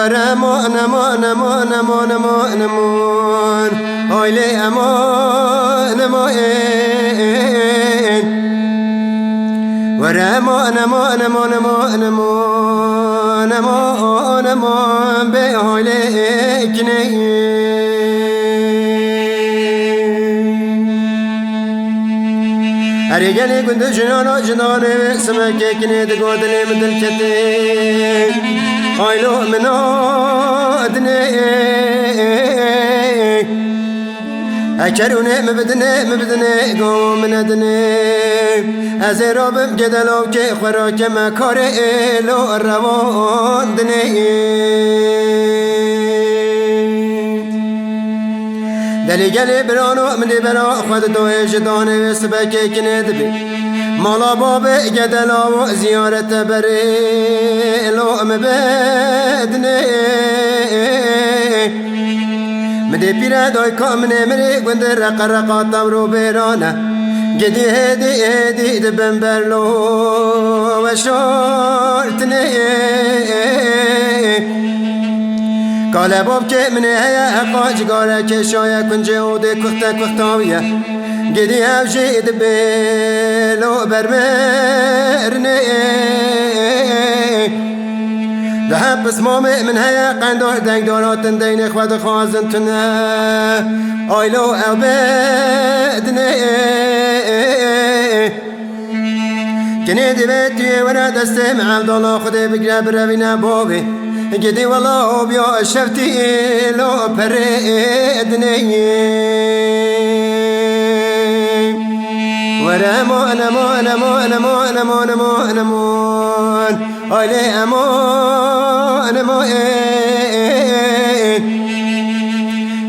ورمان امان امان امان امان امان آیله امان امان ورمان امان امان امان امان امان امان به آیله کنه هری گلی گند جنانا جنانه سمکه کنه دگادلی مدل کته آیلو منادنه اکرونه مبدنه گام ندنه از رابم گدلو که خوراک مکاره ایلو رواندنه دلی گلی برانو منی برا خود دوی جدانه و سبکه کنه دبی مالا باب گدلا و زیارت بری لو مبدنه مدی پیره دای کامنه مری گند رقا تمرو بیرانه گدی هدی دبن برلو و شارتنه کاله باب که منه هیا حقا جگاره که شایه کنجه و ده کختاویه گدی هفجید بلو برمرنه ده حبس مامه من هیا قندار دنگ داراتن دین خود خوازن تنه آیلو او بدنه کنی دی بیتوی ورا دسته معبدالله خود بگره بروینه بابی گدی والله بیا شفتی لو پردنه ورمان امان امان امان امان امان امان آیله امان امان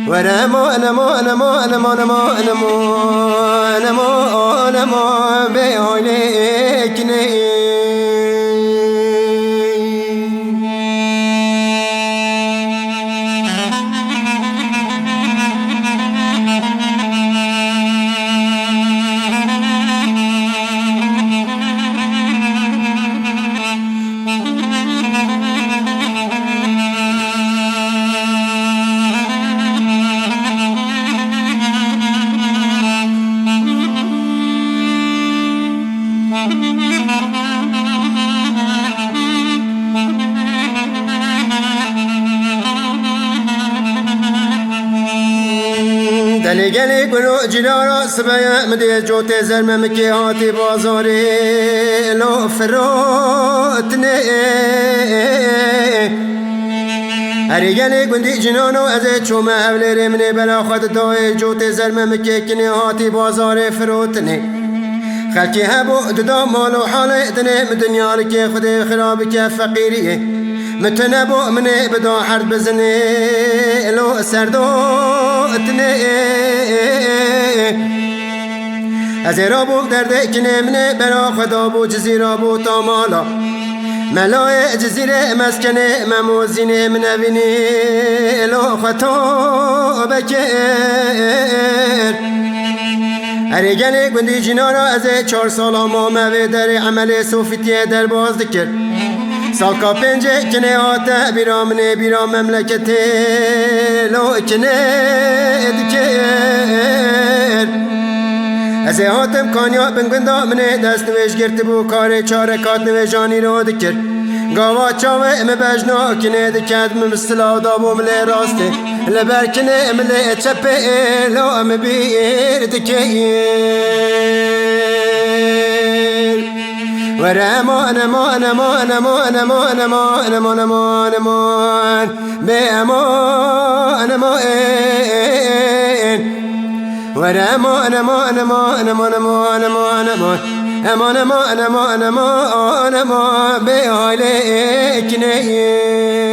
ورمان امان امان امان امان امان امان امان به آیله کنه دلی گلی گلو جلارا سبایا مدی جوت زرم مکی هاتی بازاری لو فراتنه هری گلی گندی جنانو از چومه اولی منی بلا خود دای جوت زرم مکی کنی هاتی بازاری فراتنه خلکی هبو ددا مالو حاله دنه دنیا لکی خود خرابی که فقیریه متنبو منی بدا حرد بزنه لو سرداتنه از رابو درده کنه منه برا خدا بو جزیره بو تا مالا ملای جزیره مسکنه مموزینه منوینی لو خطا بکر هری گلی گندی جنارا از 4 سالا مامه در عمل صوفیتیه در باز دکر سالکا پنجه کنه آتا بیرامنه بیرام مملکته لو کنه دکر از هاتم کانیا بنگندا منه دست نوش گرت بو کار چارکات نوشانی رو دکر گاوا چاوه ام بجنا کنه دکد ممثلا دابو مله راسته لبر کنه امله چپه لو ام بیر دکر ورمان امان امان امان امان امان امان امان امان به امان امان ورمان امان امان امان امان امان امان امان امان امان امان امان به آیله کنه